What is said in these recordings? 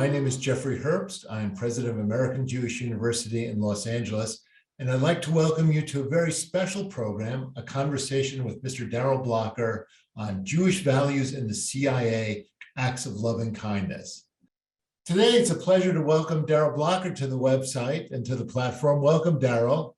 My name is Jeffrey Herbst. I am president of American Jewish University in Los Angeles, and I'd like to welcome you to a very special program, a conversation with Mr. Darrell Blocker on Jewish values in the CIA, acts of loving kindness. Today, it's a pleasure to welcome Darrell Blocker to the website and to the platform. Welcome, Darrell.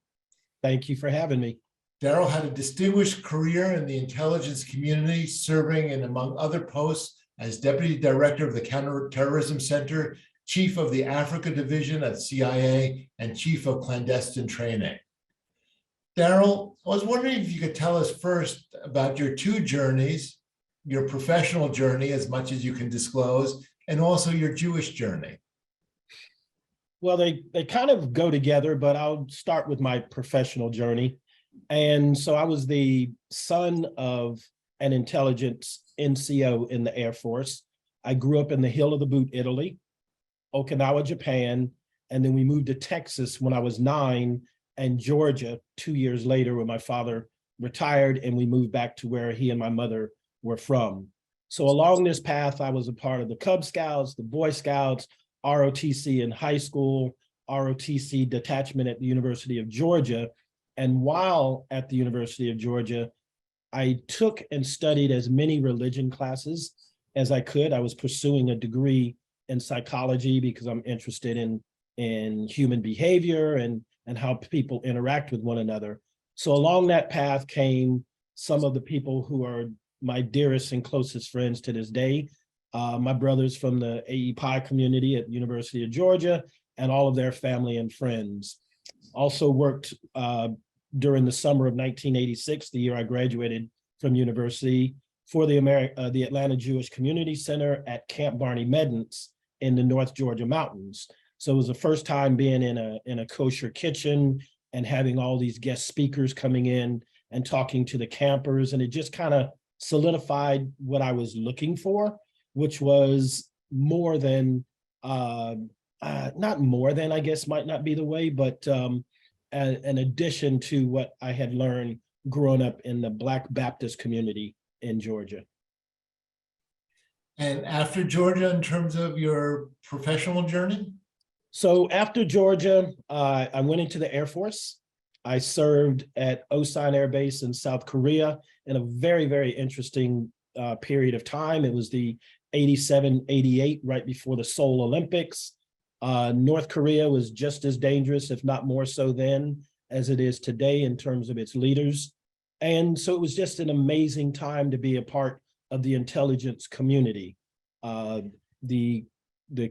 Thank you for having me. Darrell had a distinguished career in the intelligence community, serving in, among other posts, as Deputy Director of the Counterterrorism Center, Chief of the Africa Division at CIA, and Chief of Clandestine Training. Darrell, I was wondering if you could tell us first about your two journeys, your professional journey, as much as you can disclose, and also your Jewish journey. Well, they kind of go together, but I'll start with my professional journey. And so I was the son of an intelligence NCO in the Air Force. I grew up in the Hill of the Boot, Italy, Okinawa, Japan, and then we moved to Texas when I was 9, and Georgia 2 years later when my father retired, and we moved back to where he and my mother were from. So along this path, I was a part of the Cub Scouts, the Boy Scouts, ROTC in high school, ROTC detachment at the University of Georgia. And while at the University of Georgia, I took and studied as many religion classes as I could. I was pursuing a degree in psychology because I'm interested in human behavior and how people interact with one another. So along that path came some of the people who are my dearest and closest friends to this day. My brothers from the AEPi community at the University of Georgia and all of their family and friends. Also worked during the summer of 1986, the year I graduated from university, for the Atlanta Jewish Community Center at Camp Barney Meddance in the North Georgia mountains. So it was the first time being in a kosher kitchen and having all these guest speakers coming in and talking to the campers. And it just kind of solidified what I was looking for, which was more than, not more than, I guess might not be the way, but an addition to what I had learned growing up in the Black Baptist community in Georgia. And after Georgia, in terms of your professional journey? So after Georgia, I went into the Air Force. I served at Osan Air Base in South Korea in a very, very interesting period of time. It was the 87, 88, right before the Seoul Olympics. North Korea was just as dangerous, if not more so then, as it is today in terms of its leaders. And so it was just an amazing time to be a part of the intelligence community. The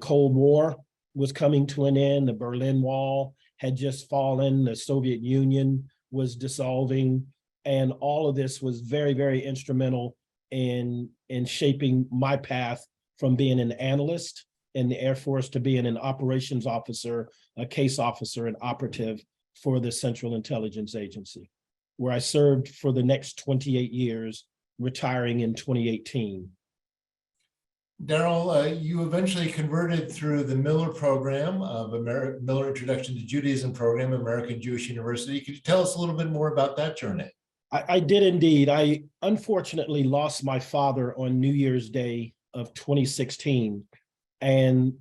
Cold War was coming to an end. The Berlin Wall had just fallen. The Soviet Union was dissolving. And all of this was very, very instrumental in shaping my path from being an analyst in the Air Force to being an operations officer, a case officer, and operative for the Central Intelligence Agency, where I served for the next 28 years, retiring in 2018. Darrell, you eventually converted through the Miller program of Miller Introduction to Judaism program, American Jewish University. Could you tell us a little bit more about that journey? I did indeed. I unfortunately lost my father on New Year's Day of 2016. And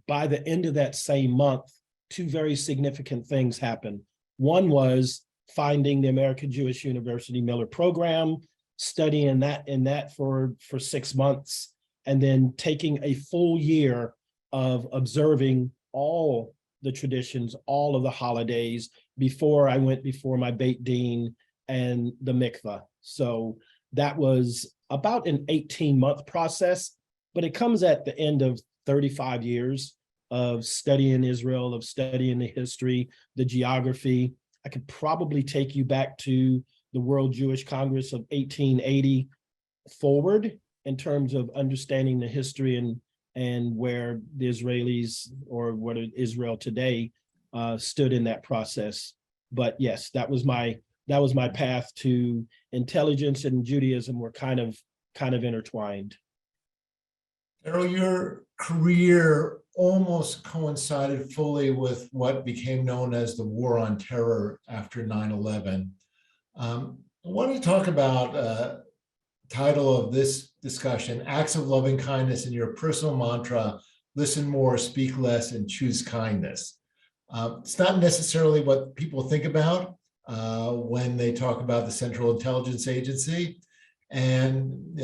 by the end of that same month, two very significant things happened. One was finding the American Jewish University Miller program, studying in that for 6 months, and then taking a full year of observing all the traditions, all of the holidays before I went before my Beit Din and the mikvah. So that was about an 18-month process, but it comes at the end of 35 years of studying Israel, of studying the history, the geography. I could probably take you back to the World Jewish Congress of 1880 forward in terms of understanding the history and where the Israelis, or what Israel today, stood in that process. But yes, that was my path to intelligence, and Judaism were kind of intertwined. Darrell, your career almost coincided fully with what became known as the War on Terror after 9/11. I want to talk about title of this discussion, Acts of Loving Kindness, and your personal mantra listen more, speak less, and choose kindness. It's not necessarily what people think about when they talk about the Central Intelligence Agency. And,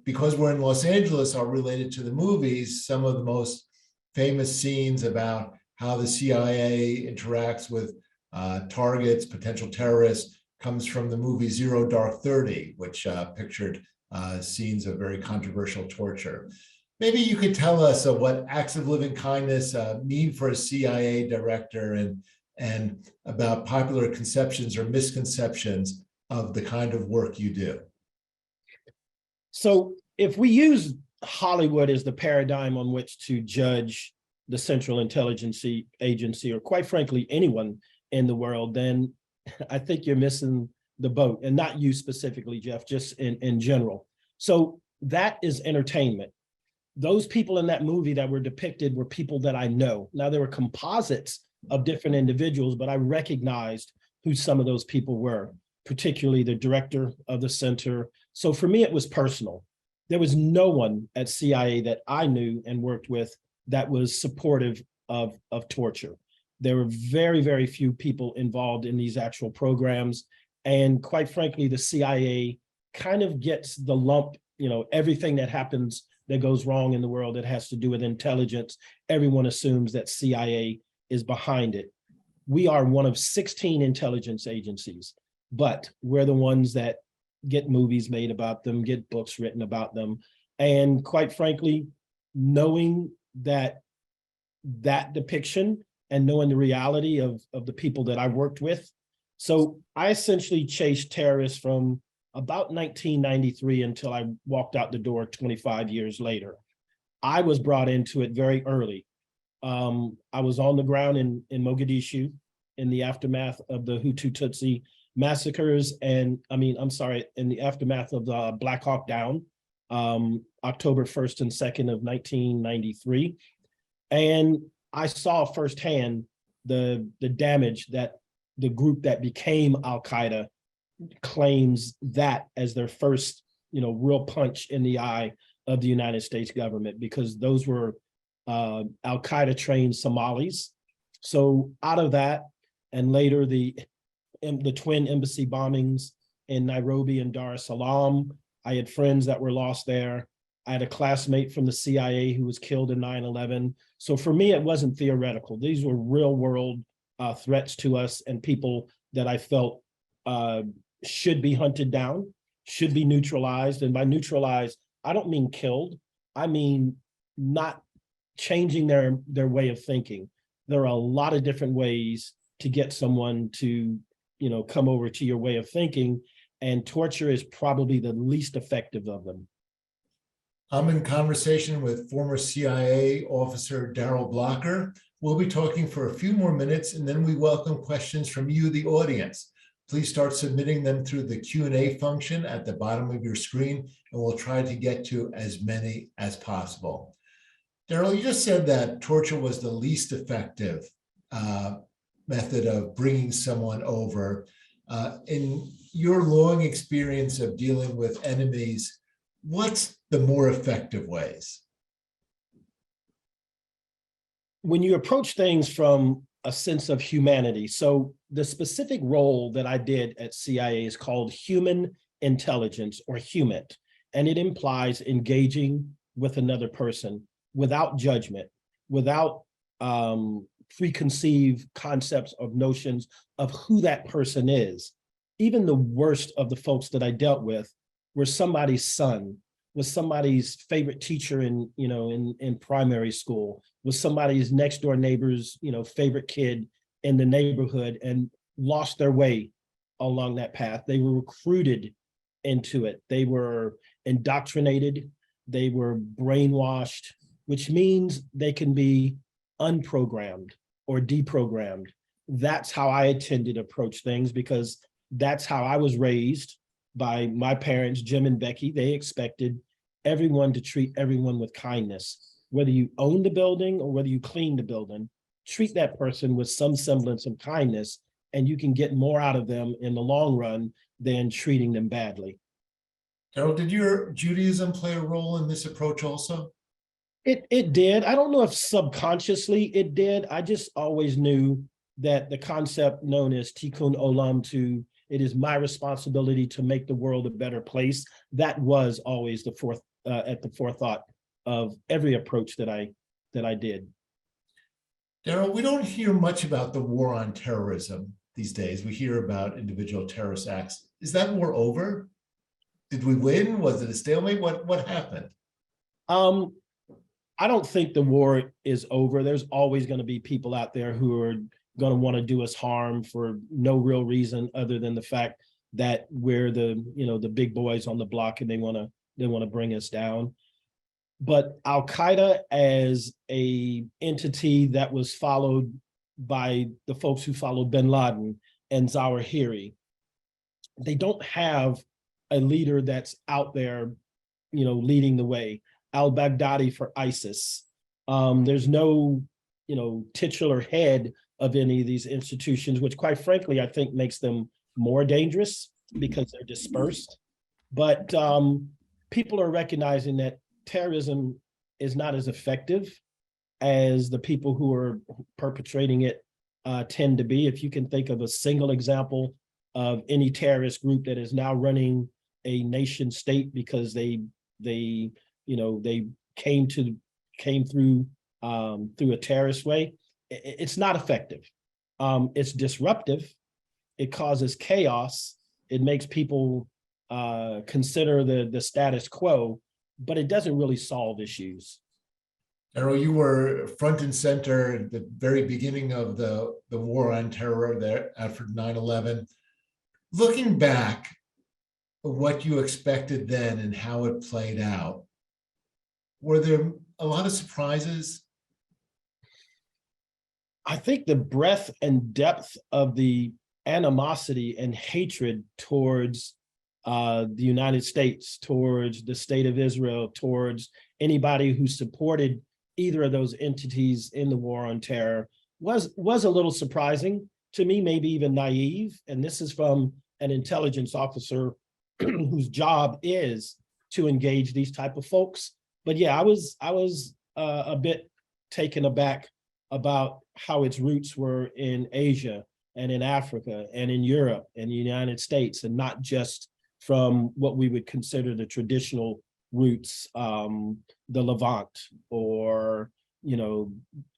because we're in Los Angeles, are related to the movies, some of the most famous scenes about how the CIA interacts with targets, potential terrorists, comes from the movie Zero Dark 30, which pictured scenes of very controversial torture. Maybe you could tell us what acts of living kindness mean for a CIA director, and about popular conceptions or misconceptions of the kind of work you do. So if we use Hollywood as the paradigm on which to judge the Central Intelligence Agency, or quite frankly, anyone in the world, then I think you're missing the boat, and not you specifically, Jeff, just in general. So that is entertainment. Those people in that movie that were depicted were people that I know. Now, there were composites of different individuals, but I recognized who some of those people were, particularly the director of the center. So for me, it was personal. There was no one at CIA that I knew and worked with that was supportive of torture. There were very, very few people involved in these actual programs. And quite frankly, the CIA kind of gets the lump, everything that happens that goes wrong in the world that has to do with intelligence, everyone assumes that CIA is behind it. We are one of 16 intelligence agencies, but we're the ones that get movies made about them, get books written about them. And quite frankly, knowing that depiction and knowing the reality of the people that I worked with. So I essentially chased terrorists from about 1993 until I walked out the door 25 years later. I was brought into it very early. I was on the ground in Mogadishu in the aftermath of the Hutu Tutsi massacres, in the aftermath of the Black Hawk Down, October 1st and 2nd of 1993. And I saw firsthand the damage that the group that became Al-Qaeda claims that as their first, real punch in the eye of the United States government, because those were Al-Qaeda trained Somalis. So out of that, and later the twin embassy bombings in Nairobi and Dar es Salaam, I had friends that were lost there. I had a classmate from the CIA who was killed in 9/11. So for me, it wasn't theoretical. These were real world threats to us, and people that I felt should be hunted down, should be neutralized. And by neutralized, I don't mean killed. I mean not changing their way of thinking. There are a lot of different ways to get someone to, come over to your way of thinking, and torture is probably the least effective of them. I'm in conversation with former CIA officer Darrell Blocker. We'll be talking for a few more minutes, and then we welcome questions from you, the audience. Please start submitting them through the Q&A function at the bottom of your screen, and we'll try to get to as many as possible. Darrell, you just said that torture was the least effective method of bringing someone over. In your long experience of dealing with enemies, what's the more effective ways? When you approach things from a sense of humanity, so the specific role that I did at CIA is called human intelligence, or HUMINT, and it implies engaging with another person without judgment, without preconceived concepts or notions of who that person is. Even the worst of the folks that I dealt with were somebody's son, was somebody's favorite teacher in primary school, was somebody's next door neighbor's favorite kid in the neighborhood, and lost their way along that path. They were recruited into it. They were indoctrinated. They were brainwashed, which means they can be unprogrammed or deprogrammed. That's how I tended to approach things, because that's how I was raised by my parents, Jim and Becky. They expected everyone to treat everyone with kindness. Whether you own the building or whether you clean the building, treat that person with some semblance of kindness, and you can get more out of them in the long run than treating them badly. Darrell, did your Judaism play a role in this approach also? It did. I don't know if subconsciously it did. I just always knew that the concept known as tikkun olam, to it is my responsibility to make the world a better place. That was always at the forethought of every approach that I did. Darrell, we don't hear much about the war on terrorism these days. We hear about individual terrorist acts. Is that war over? Did we win? Was it a stalemate? What happened? Um, I don't think the war is over. There's always going to be people out there who are going to want to do us harm for no real reason other than the fact that we're the big boys on the block and they want to bring us down. But Al-Qaeda as a entity that was followed by the folks who followed bin Laden and Zawahiri, they don't have a leader that's out there, leading the way. Al-Baghdadi for ISIS. There's no, titular head of any of these institutions, which quite frankly, I think makes them more dangerous because they're dispersed. But people are recognizing that terrorism is not as effective as the people who are perpetrating it tend to be. If you can think of a single example of any terrorist group that is now running a nation state because they came through a terrorist way, it's not effective. It's disruptive. It causes chaos. It makes people consider the status quo, but it doesn't really solve issues. Darrell, you were front and center at the very beginning of the war on terror there after 9/11. Looking back, what you expected then and how it played out, were there a lot of surprises? I think the breadth and depth of the animosity and hatred towards the United States, towards the state of Israel, towards anybody who supported either of those entities in the war on terror was a little surprising to me, maybe even naive. And this is from an intelligence officer whose job is to engage these type of folks. But yeah, I was a bit taken aback about how its roots were in Asia and in Africa and in Europe and the United States, and not just from what we would consider the traditional roots, the Levant or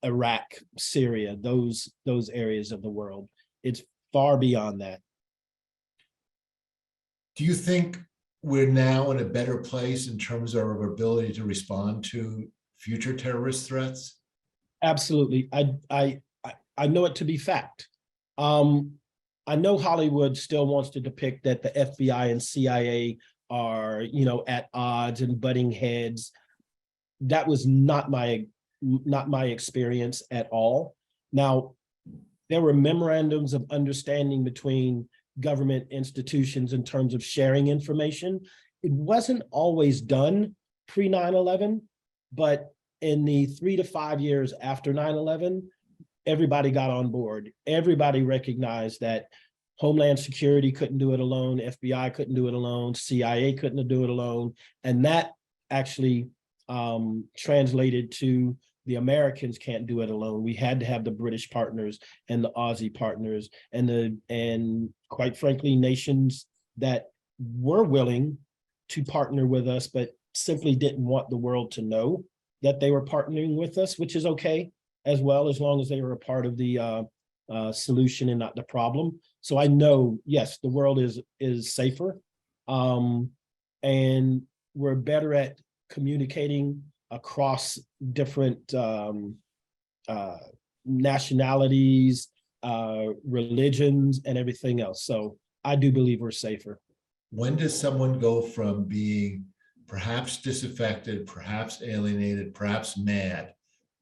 Iraq, Syria, those areas of the world. It's far beyond that. Do you think we're now in a better place in terms of our ability to respond to future terrorist threats? Absolutely. I know it to be fact. I know Hollywood still wants to depict that the FBI and CIA are, at odds and butting heads. That was not my experience at all. Now, there were memorandums of understanding between government institutions in terms of sharing information. It wasn't always done pre 9/11, but in the 3 to 5 years after 9/11, everybody got on board. Everybody recognized that Homeland Security couldn't do it alone, FBI couldn't do it alone, CIA couldn't do it alone. And that actually translated to the Americans can't do it alone. We had to have the British partners and the Aussie partners and quite frankly, nations that were willing to partner with us, but simply didn't want the world to know that they were partnering with us, which is okay as well, as long as they were a part of the solution and not the problem. So I know, yes, the world is safer, and we're better at communicating across different nationalities, religions, and everything else. So I do believe we're safer. When does someone go from being perhaps disaffected, perhaps alienated, perhaps mad,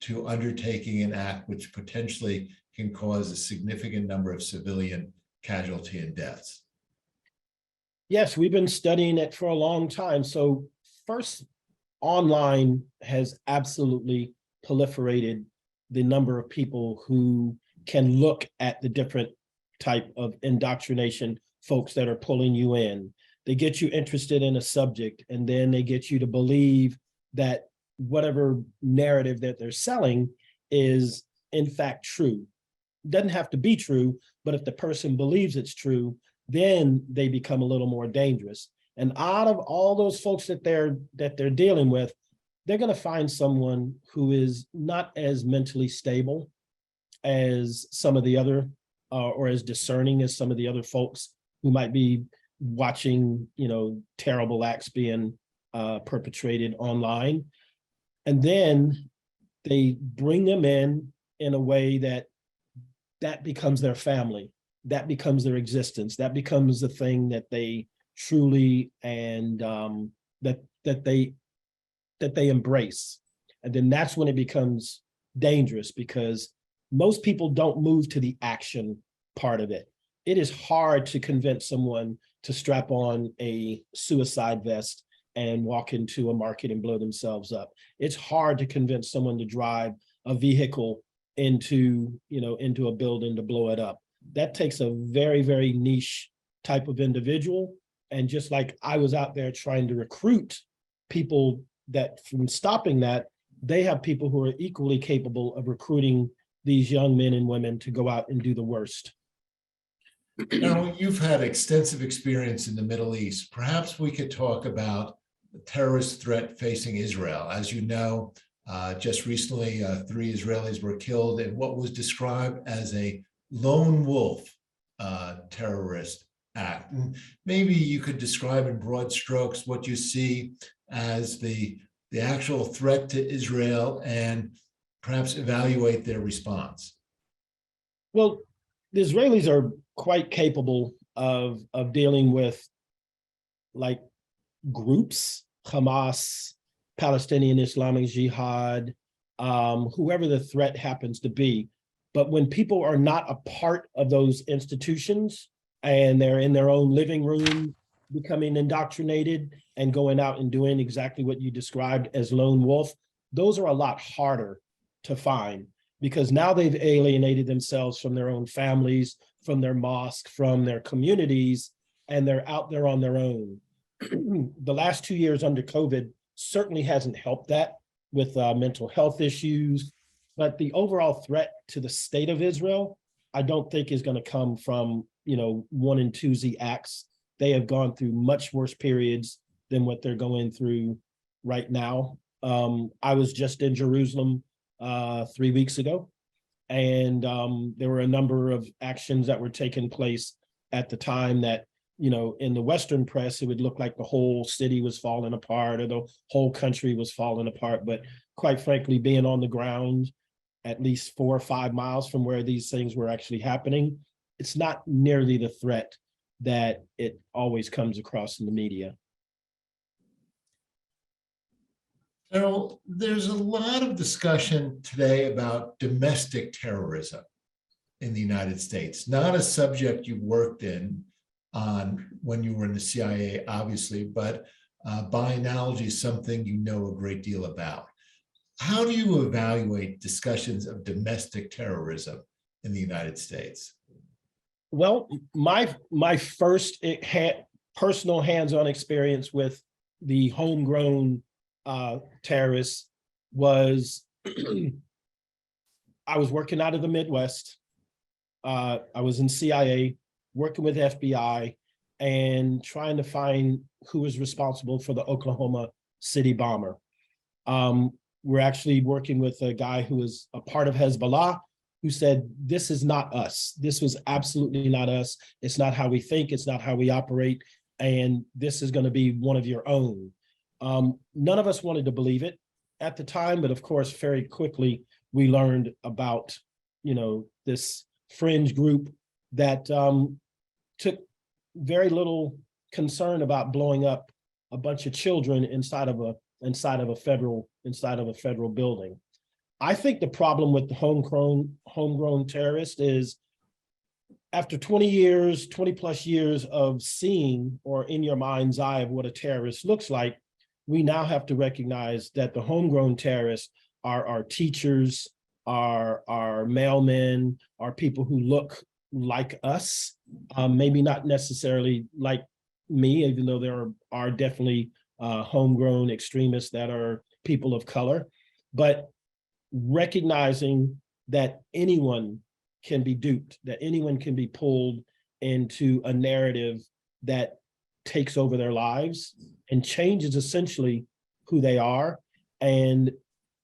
to undertaking an act which potentially can cause a significant number of civilian casualty and deaths? Yes, we've been studying it for a long time. So first, online has absolutely proliferated the number of people who can look at the different type of indoctrination folks that are pulling you in. They get you interested in a subject, and then they get you to believe that whatever narrative that they're selling is in fact true. It doesn't have to be true, but if the person believes it's true, then they become a little more dangerous. And out of all those folks that they're dealing with, they're going to find someone who is not as mentally stable as some of the other, or as discerning as some of the other folks who might be watching, terrible acts being perpetrated online. And then they bring them in a way that becomes their family, that becomes their existence, that becomes the thing that they truly and that they embrace. And then that's when it becomes dangerous, because most people don't move to the action part of it. It is hard to convince someone to strap on a suicide vest and walk into a market and blow themselves up. It's hard to convince someone to drive a vehicle into a building to blow it up. That takes a very, very niche type of individual. And just like I was out there trying to recruit people that from stopping that, they have people who are equally capable of recruiting these young men and women to go out and do the worst. Now, you've had extensive experience in the Middle East. Perhaps we could talk about the terrorist threat facing Israel. As you know, just recently, 3 Israelis were killed in what was described as a lone wolf terrorist act. And maybe you could describe in broad strokes what you see as the actual threat to Israel and perhaps evaluate their response. Well, the Israelis are quite capable of dealing with like groups, Hamas, Palestinian Islamic Jihad, whoever the threat happens to be. But when people are not a part of those institutions and they're in their own living room, becoming indoctrinated and going out and doing exactly what you described as lone wolf, those are a lot harder to find, because now they've alienated themselves from their own families, from their mosque, from their communities, and they're out there on their own. The last 2 years under COVID certainly hasn't helped that with mental health issues, but the overall threat to the state of Israel, I don't think is going to come from, one and twosy acts. They have gone through much worse periods than what they're going through right now. I was just in Jerusalem 3 weeks ago, and there were a number of actions that were taking place at the time that, in the Western press, it would look like the whole city was falling apart or the whole country was falling apart. But quite frankly, being on the ground at least 4 or 5 miles from where these things were actually happening, it's not nearly the threat that it always comes across in the media. Darrell, there's a lot of discussion today about domestic terrorism in the United States, not a subject you worked on when you were in the CIA, obviously, but by analogy, something you know a great deal about. How do you evaluate discussions of domestic terrorism in the United States? Well, my first personal hands-on experience with the homegrown terrorists was I was working out of the Midwest. I was in CIA, working with FBI, and trying to find who was responsible for the Oklahoma City bomber. We're actually working with a guy who is a part of Hezbollah, who said, this is not us. This was absolutely not us. It's not how we think. It's not how we operate. And this is going to be one of your own. None of us wanted to believe it at the time, but of course, very quickly, we learned about, this fringe group that took very little concern about blowing up a bunch of children inside of a federal building. I think the problem with the homegrown terrorist is after 20 plus years of seeing, or in your mind's eye, of what a terrorist looks like, we now have to recognize that the homegrown terrorists are our teachers, our mailmen, are people who look like us, maybe not necessarily like me, even though there are definitely homegrown extremists that are people of color, but recognizing that anyone can be duped, that anyone can be pulled into a narrative that takes over their lives and changes essentially who they are. And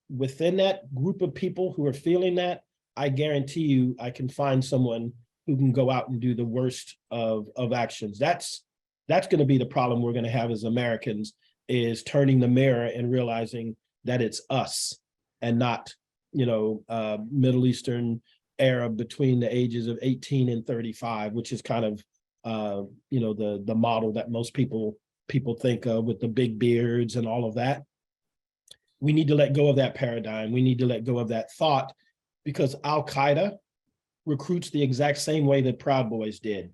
within that group of people who are feeling that, I guarantee you, I can find someone who can go out and do the worst of actions. That's going to be the problem we're going to have as Americans, is turning the mirror and realizing that it's us and not, Middle Eastern Arab between the ages of 18 and 35, which is kind of, the model that most people think of with the big beards and all of that. We need to let go of that paradigm. We need to let go of that thought, because Al-Qaeda recruits the exact same way that Proud Boys did.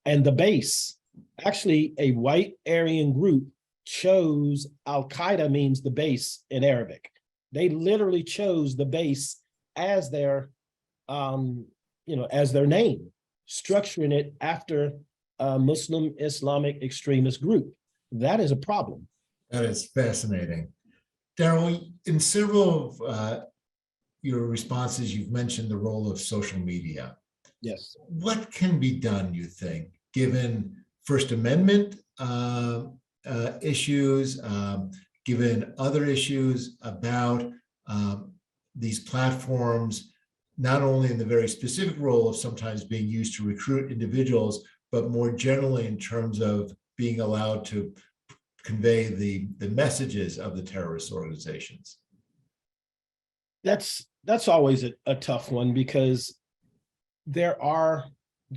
And the base, actually a white Aryan group, chose Al-Qaeda means the base in Arabic. They literally chose the base as their, as their name, structuring it after a Muslim Islamic extremist group. That is a problem. That is fascinating. Darrell, in several of your responses, you've mentioned the role of social media. Yes. What can be done, you think, given First Amendment issues, given other issues about these platforms, not only in the very specific role of sometimes being used to recruit individuals, but more generally in terms of being allowed to convey the messages of the terrorist organizations? That's always a tough one, because there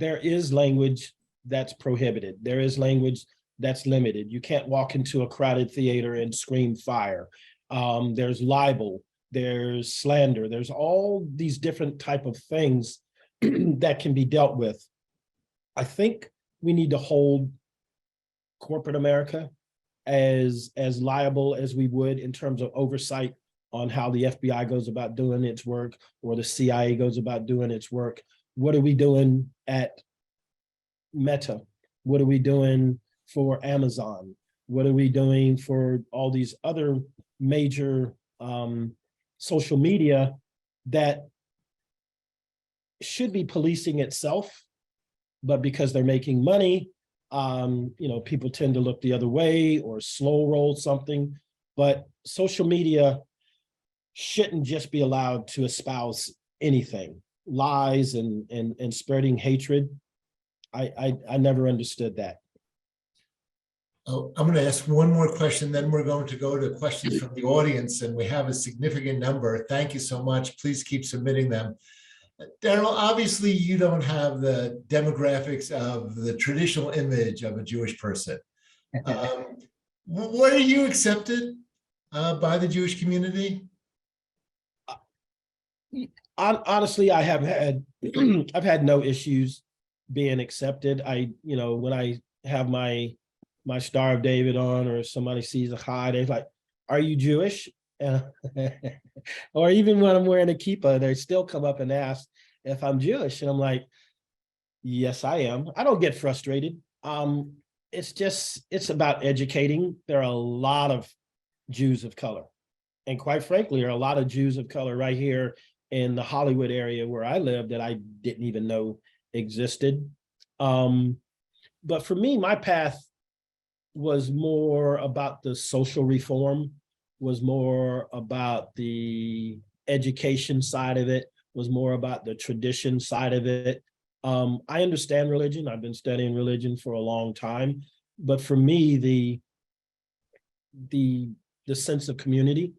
is language that's prohibited. There is language that's limited. You can't walk into a crowded theater and scream fire. There's libel, there's slander, there's all these different type of things that can be dealt with. I think we need to hold corporate America as liable as we would in terms of oversight on how the FBI goes about doing its work, or the CIA goes about doing its work. What are we doing at Meta? What are we doing for Amazon? What are we doing for all these other major social media that should be policing itself, but because they're making money, people tend to look the other way or slow roll something. But social media shouldn't just be allowed to espouse anything, lies and spreading hatred. I never understood that. Oh, I'm going to ask one more question, then we're going to go to questions from the audience, and we have a significant number. Thank you so much. Please keep submitting them. Darrell, obviously you don't have the demographics of the traditional image of a Jewish person. Were you accepted by the Jewish community? Honestly, I have had I've had no issues being accepted. When I have my Star of David on, or somebody sees a chai, they're like, "Are you Jewish?" Or even when I'm wearing a kippah, they still come up and ask if I'm Jewish, and I'm like, "Yes, I am." I don't get frustrated. It's about educating. There are a lot of Jews of color, and quite frankly, there are a lot of Jews of color right here in the Hollywood area where I live that I didn't even know existed. But for me, my path was more about the social reform, was more about the education side of it, was more about the tradition side of it. I understand religion. I've been studying religion for a long time, but for me, the sense of community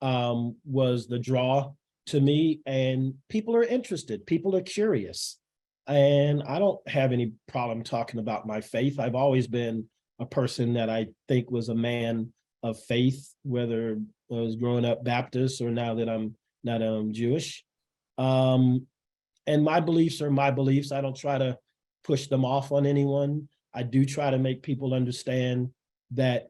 was the draw to me, and people are interested, people are curious. And I don't have any problem talking about my faith. I've always been a person that I think was a man of faith, whether I was growing up Baptist or now that I'm Jewish. And my beliefs are my beliefs. I don't try to push them off on anyone. I do try to make people understand that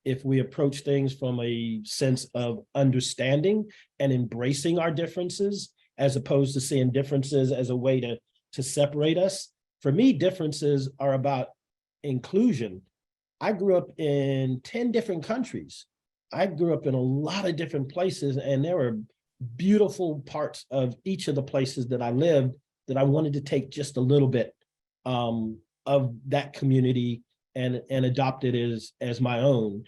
if we approach things from a sense of understanding and embracing our differences, as opposed to seeing differences as a way to separate us. For me, differences are about inclusion. I grew up in 10 different countries. I grew up in a lot of different places, and there were beautiful parts of each of the places that I lived that I wanted to take just a little bit of that community and adopt it as my own.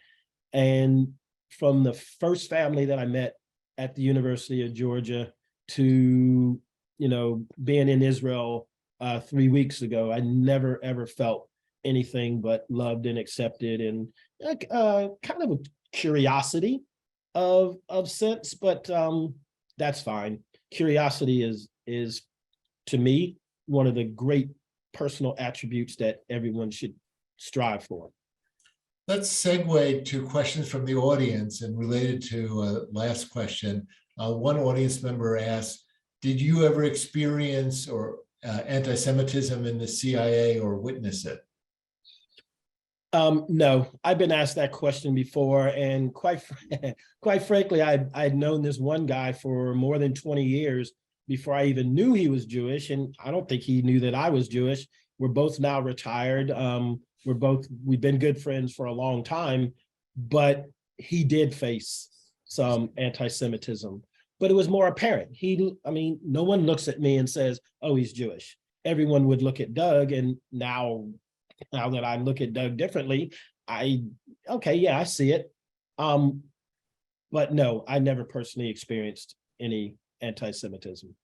And from the first family that I met at the University of Georgia to, being in Israel 3 weeks ago, I never ever felt anything but loved and accepted, and kind of a curiosity of sense, but that's fine. Curiosity is to me one of the great personal attributes that everyone should strive for. Let's segue to questions from the audience, and related to last question. One audience member asked, did you ever experience or anti-Semitism in the CIA or witness it? No, I've been asked that question before, and quite frankly, I'd known this one guy for more than 20 years before I even knew he was Jewish, and I don't think he knew that I was Jewish. We're both now retired. We've been good friends for a long time, but he did face some anti-Semitism, but it was more apparent. No one looks at me and says, oh, he's Jewish. Everyone would look at Doug, and now that I look at Doug differently, I see it. But no, I never personally experienced any anti-Semitism.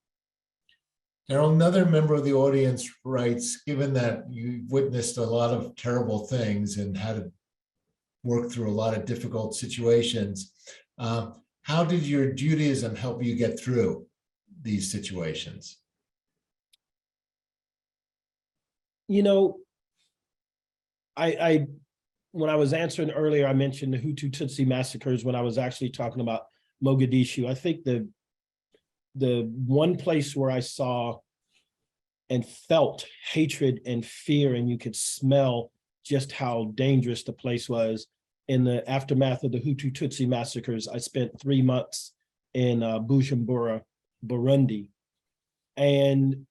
Darrell, another member of the audience writes, given that you've witnessed a lot of terrible things and had to work through a lot of difficult situations, how did your Judaism help you get through these situations? I when I was answering earlier, I mentioned the Hutu Tutsi massacres when I was actually talking about Mogadishu. I think the one place where I saw and felt hatred and fear, and you could smell just how dangerous the place was, in the aftermath of the Hutu Tutsi massacres. I spent 3 months in Bujumbura, Burundi, and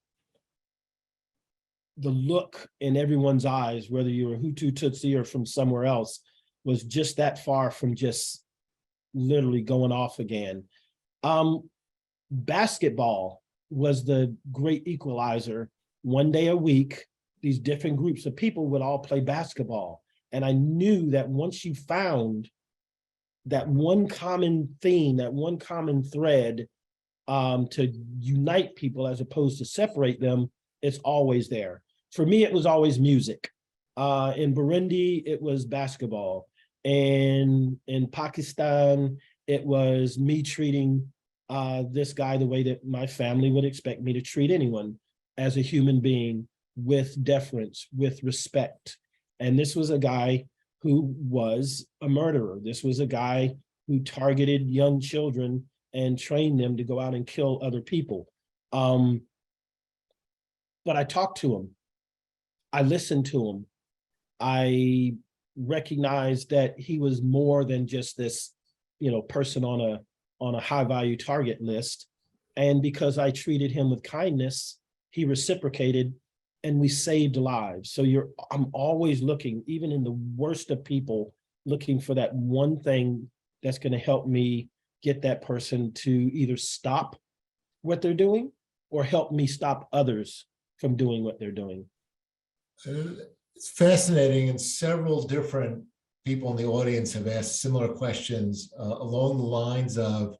the look in everyone's eyes, whether you were Hutu Tutsi or from somewhere else, was just that far from just literally going off again. Basketball was the great equalizer. One day a week, these different groups of people would all play basketball. And I knew that once you found that one common theme, that one common thread to unite people as opposed to separate them, it's always there. For me, it was always music. In Burundi, it was basketball. And in Pakistan, it was me treating this guy the way that my family would expect me to treat anyone, as a human being, with deference, with respect. And this was a guy who was a murderer. This was a guy who targeted young children and trained them to go out and kill other people. But I talked to him. I listened to him. I recognized that he was more than just this, person on a high value target list. And because I treated him with kindness, he reciprocated, and we saved lives. So I'm always looking, even in the worst of people, looking for that one thing that's going to help me get that person to either stop what they're doing or help me stop others from doing what they're doing. It's fascinating, and several different people in the audience have asked similar questions along the lines of,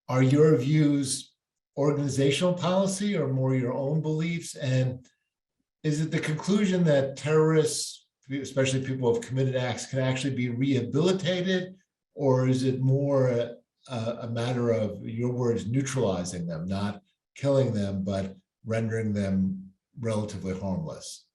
are your views organizational policy or more your own beliefs? And is it the conclusion that terrorists, especially people who have committed acts, can actually be rehabilitated? Or is it more a matter of, your words, neutralizing them, not killing them, but rendering them relatively harmless?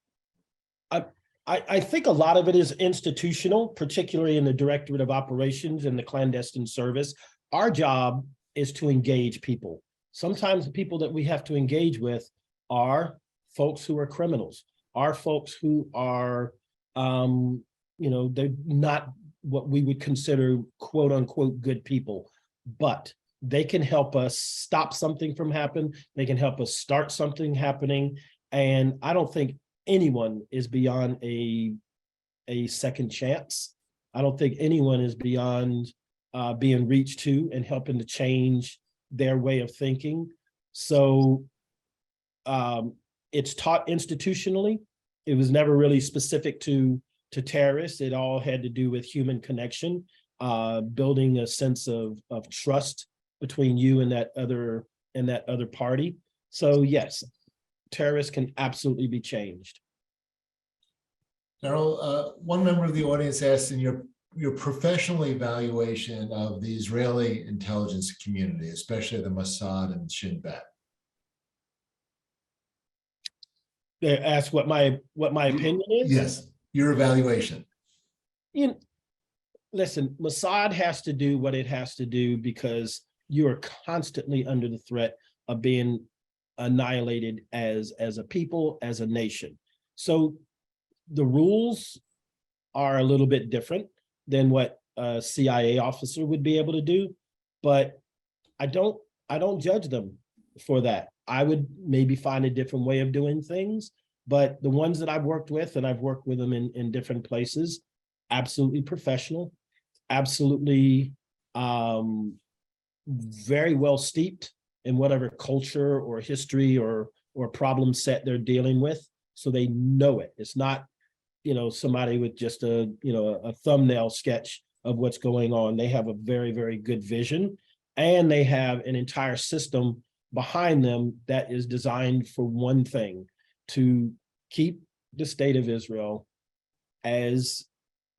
I think a lot of it is institutional, particularly in the Directorate of Operations and the clandestine service. Our job is to engage people. Sometimes the people that we have to engage with are folks who are criminals, are folks who are, they're not what we would consider quote unquote good people, but they can help us stop something from happening. They can help us start something happening. And I don't think anyone is beyond a second chance. I don't think anyone is beyond being reached to and helping to change their way of thinking. So it's taught institutionally. It was never really specific to terrorists. It all had to do with human connection, building a sense of trust between you and that other party. So yes, terrorists can absolutely be changed. Darrell, one member of the audience asked, in your professional evaluation of the Israeli intelligence community, especially the Mossad and Shin Bet. They asked what my opinion is? Yes, your evaluation. Listen, Mossad has to do what it has to do because you are constantly under the threat of being annihilated as a people, as a nation. So the rules are a little bit different than what a CIA officer would be able to do, but I don't judge them for that. I would maybe find a different way of doing things, but the ones that I've worked with, and I've worked with them in different places, absolutely professional, absolutely very well steeped in whatever culture or history or problem set they're dealing with. So they know it. It's not, somebody with just a thumbnail sketch of what's going on. They have a very, very good vision, and they have an entire system behind them that is designed for one thing: to keep the state of Israel as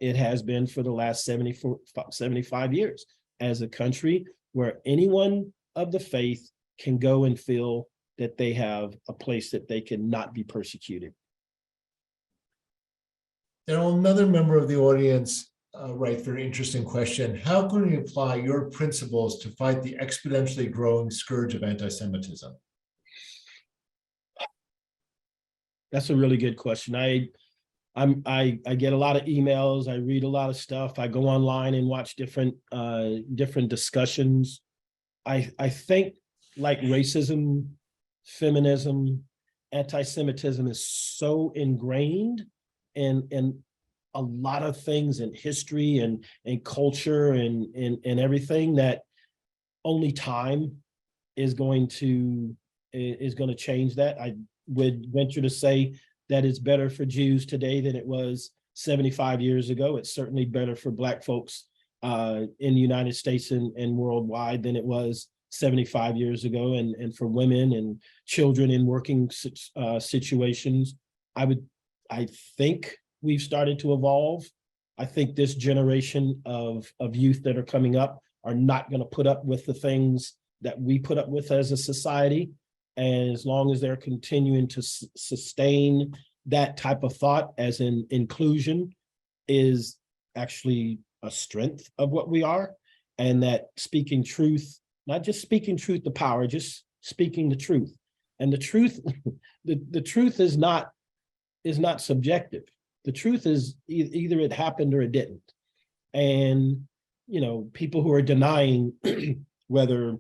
it has been for the last 75 years, as a country where anyone of the faith can go and feel that they have a place that they can not be persecuted. Darrell, another member of the audience writes a very interesting question. How can we apply your principles to fight the exponentially growing scourge of anti-Semitism? That's a really good question. I get a lot of emails. I read a lot of stuff. I go online and watch different discussions. I think, like racism, feminism, anti-Semitism is so ingrained in a lot of things in history and culture and everything that only time is going to change that. I would venture to say that it's better for Jews today than it was 75 years ago. It's certainly better for Black folks in the United States and worldwide than it was 75 years ago, and for women and children in working situations. I think we've started to evolve. I think this generation of youth that are coming up are not going to put up with the things that we put up with as a society. And as long as they're continuing to sustain that type of thought, as in inclusion is actually a strength of what we are, and that speaking truth, not just speaking truth to power, just speaking the truth. And the truth, the truth is not subjective. The truth is either it happened or it didn't. And, people who are denying whether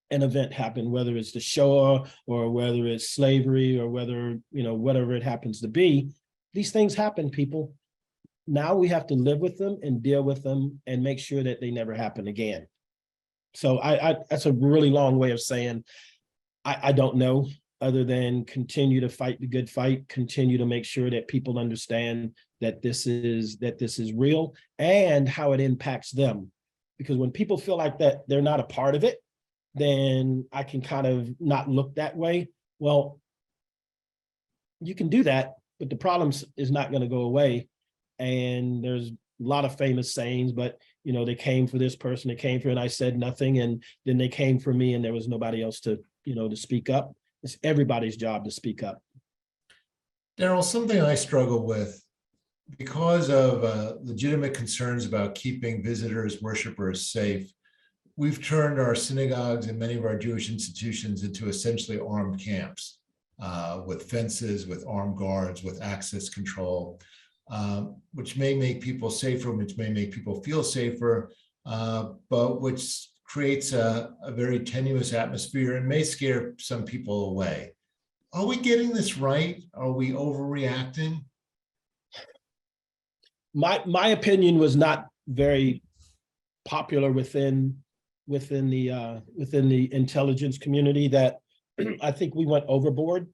an event happened, whether it's the Shoah or whether it's slavery or whether, whatever it happens to be, these things happen, people. Now we have to live with them and deal with them and make sure that they never happen again. So that's a really long way of saying, I don't know, other than continue to fight the good fight, continue to make sure that people understand that this is real and how it impacts them. Because when people feel like that they're not a part of it, then I can kind of not look that way. Well, you can do that, but the problem is not going to go away. And there's a lot of famous sayings, but they came for this person, they came for, and I said nothing, and then they came for me, and there was nobody else to speak up. It's everybody's job to speak up. Darrell, something I struggle with, because of legitimate concerns about keeping visitors, worshipers safe, we've turned our synagogues and many of our Jewish institutions into essentially armed camps with fences, with armed guards, with access control, which may make people safer, which may make people feel safer, but which creates a very tenuous atmosphere and may scare some people away. Are we getting this right? Are we overreacting? my opinion was not very popular within the intelligence community, that I think we went overboard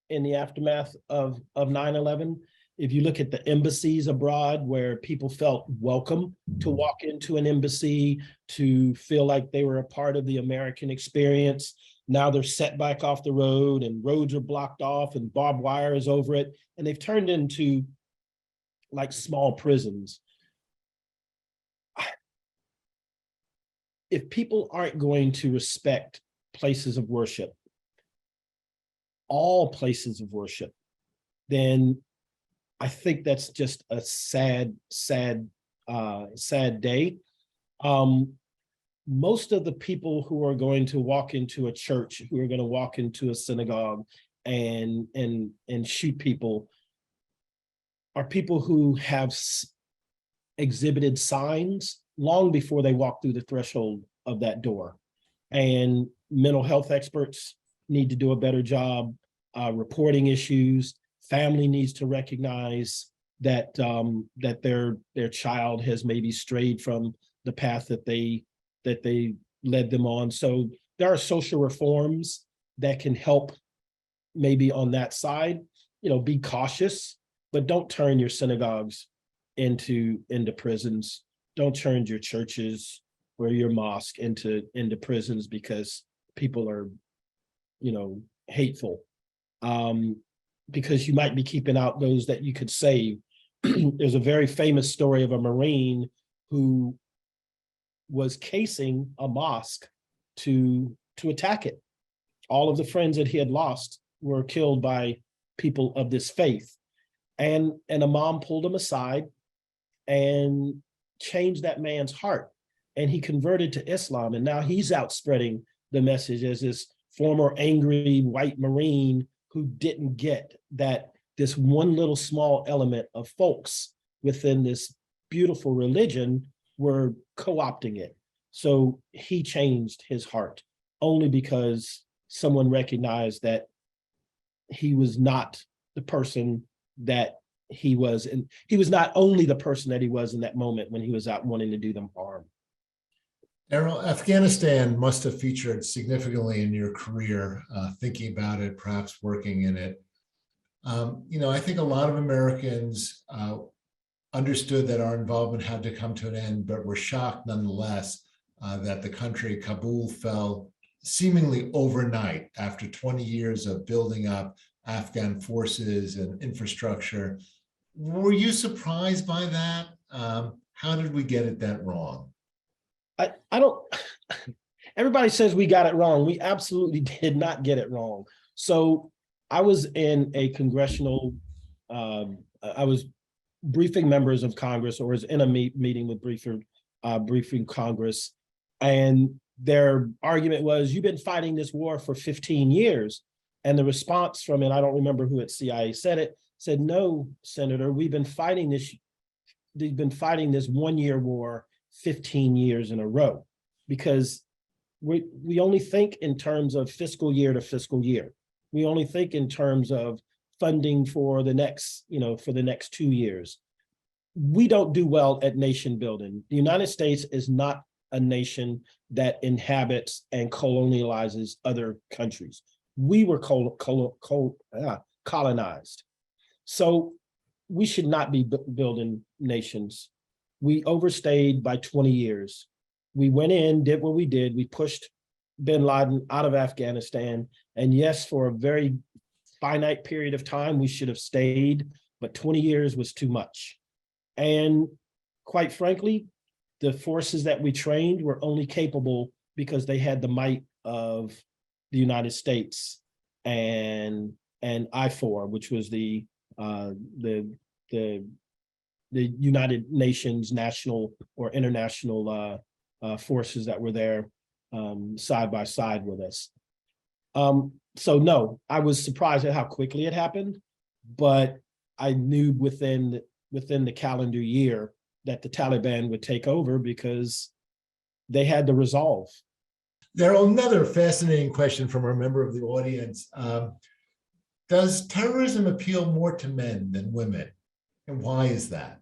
in the aftermath of 9/11. If you look at the embassies abroad, where people felt welcome to walk into an embassy, to feel like they were a part of the American experience, now they're set back off the road and roads are blocked off and barbed wire is over it. And they've turned into like small prisons. If people aren't going to respect places of worship, all places of worship, then I think that's just a sad day. Most of the people who are going to walk into a church, who are going to walk into a synagogue and shoot people, are people who have exhibited signs long before they walk through the threshold of that door. And mental health experts need to do a better job reporting issues. Family needs to recognize that that their child has maybe strayed from the path that they led them on. So there are social reforms that can help maybe on that side. Be cautious, but don't turn your synagogues into prisons. Don't turn your churches or your mosque into prisons because people are, hateful. Because you might be keeping out those that you could save. There's a very famous story of a Marine who was casing a mosque to attack it. All of the friends that he had lost were killed by people of this faith. And a mom pulled him aside and changed that man's heart. And he converted to Islam. And now he's out spreading the message as this former angry white Marine who didn't get that this one little small element of folks within this beautiful religion were co-opting it. So he changed his heart only because someone recognized that he was not the person that he was. And he was not only the person that he was in that moment when he was out wanting to do them harm. Darrell, Afghanistan must have featured significantly in your career, thinking about it, perhaps working in it. I think a lot of Americans understood that our involvement had to come to an end, but were shocked nonetheless that the country, Kabul, fell seemingly overnight after 20 years of building up Afghan forces and infrastructure. Were you surprised by that? How did we get it that wrong? I don't, everybody says we got it wrong. We absolutely did not get it wrong. So I was in a congressional, I was briefing members of Congress, or was in a meeting with briefing Congress. And their argument was, you've been fighting this war for 15 years. And the response from it, I don't remember who at CIA said it, said, no, Senator, we've been fighting this 1-year war 15 years in a row, because we only think in terms of fiscal year to fiscal year. We only think in terms of funding for the next, for the next 2 years. We don't do well at nation building. The United States is not a nation that inhabits and colonializes other countries. We were colonized. So we should not be building nations. We overstayed by 20 years. We went in, did what we did. We pushed bin Laden out of Afghanistan. And yes, for a very finite period of time, we should have stayed, but 20 years was too much. And quite frankly, the forces that we trained were only capable because they had the might of the United States and IFOR, which was the United Nations national or international forces that were there side by side with us. So no, I was surprised at how quickly it happened, but I knew within the calendar year that the Taliban would take over because they had the resolve. Darrell, another fascinating question from a member of the audience. Does terrorism appeal more to men than women? And why is that?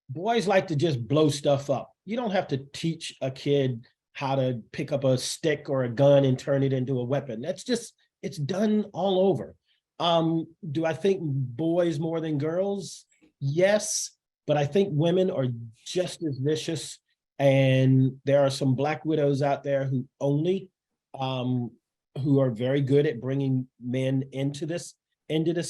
boys like to just blow stuff up. You don't have to teach a kid how to pick up a stick or a gun and turn it into a weapon. It's done all over. Do I think boys more than girls? Yes, but I think women are just as vicious. And there are some Black widows out there who are very good at bringing men into this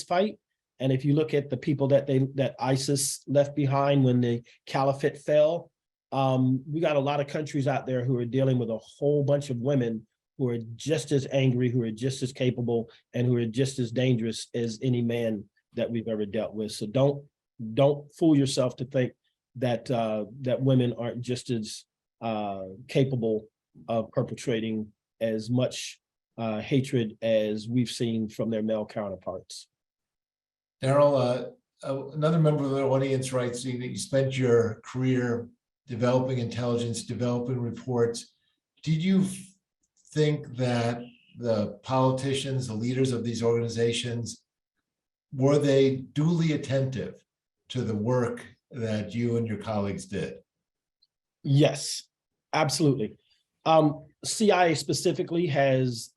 fight. And if you look at the people that ISIS left behind when the caliphate fell, we got a lot of countries out there who are dealing with a whole bunch of women who are just as angry, who are just as capable, and who are just as dangerous as any man that we've ever dealt with. So don't fool yourself to think that that women aren't just as capable of perpetrating as much hatred as we've seen from their male counterparts. Darrell, another member of the audience writes that you spent your career developing intelligence, developing reports. Did you think that the politicians, the leaders of these organizations, were they duly attentive to the work that you and your colleagues did? Yes, absolutely. CIA specifically has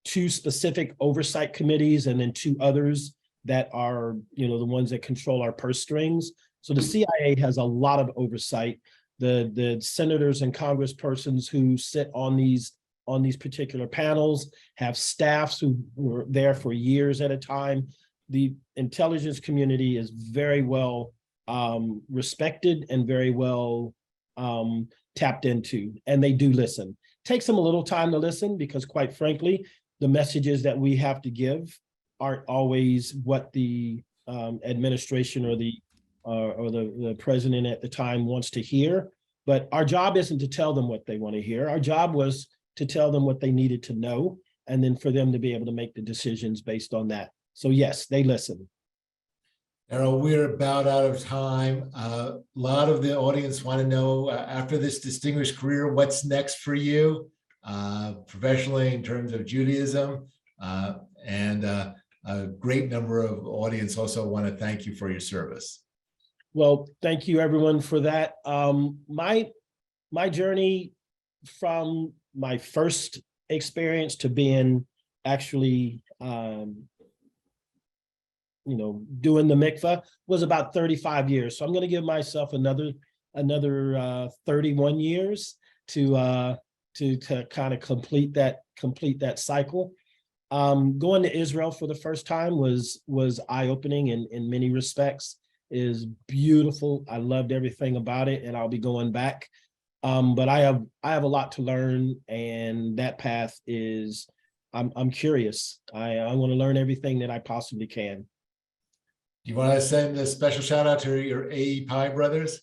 two specific oversight committees and then two others that are, the ones that control our purse strings. So the CIA has a lot of oversight. The senators and congresspersons who sit on these particular panels have staffs who were there for years at a time. The intelligence community is very well respected and very well tapped into, and they do listen. Takes them a little time to listen because, quite frankly, the messages that we have to give aren't always what the administration or the president at the time wants to hear. But our job isn't to tell them what they want to hear. Our job was to tell them what they needed to know, and then for them to be able to make the decisions based on that. So yes, they listen. Darrell, we're about out of time. A lot of the audience want to know, after this distinguished career, what's next for you professionally in terms of Judaism, and a great number of audience also want to thank you for your service. Well, thank you everyone for that. My journey from my first experience to being actually doing the mikvah was about 35 years. So I'm going to give myself another 31 years to kind of complete that cycle. Going to Israel for the first time was eye-opening in many respects. It is beautiful. I loved everything about it, and I'll be going back. But I have a lot to learn, and that path is I'm curious. I want to learn everything that I possibly can. Do you want to send a special shout out to your AEPi brothers?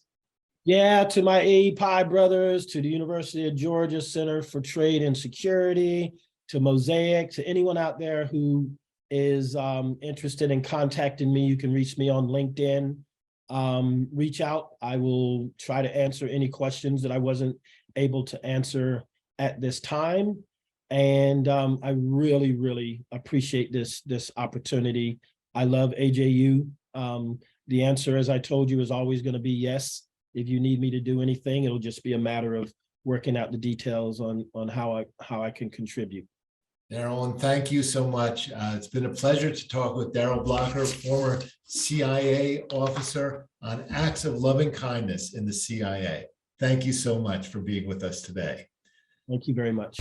Yeah, to my AEPi brothers, to the University of Georgia Center for Trade and Security, to Mosaic, to anyone out there who is interested in contacting me. You can reach me on LinkedIn. Reach out. I will try to answer any questions that I wasn't able to answer at this time. And I really, really appreciate this opportunity. I love AJU. The answer, as I told you, is always going to be yes. If you need me to do anything, it'll just be a matter of working out the details on how I can contribute. Darrell, and thank you so much. It's been a pleasure to talk with Darrell Blocker, former CIA officer, on acts of loving kindness in the CIA. Thank you so much for being with us today. Thank you very much.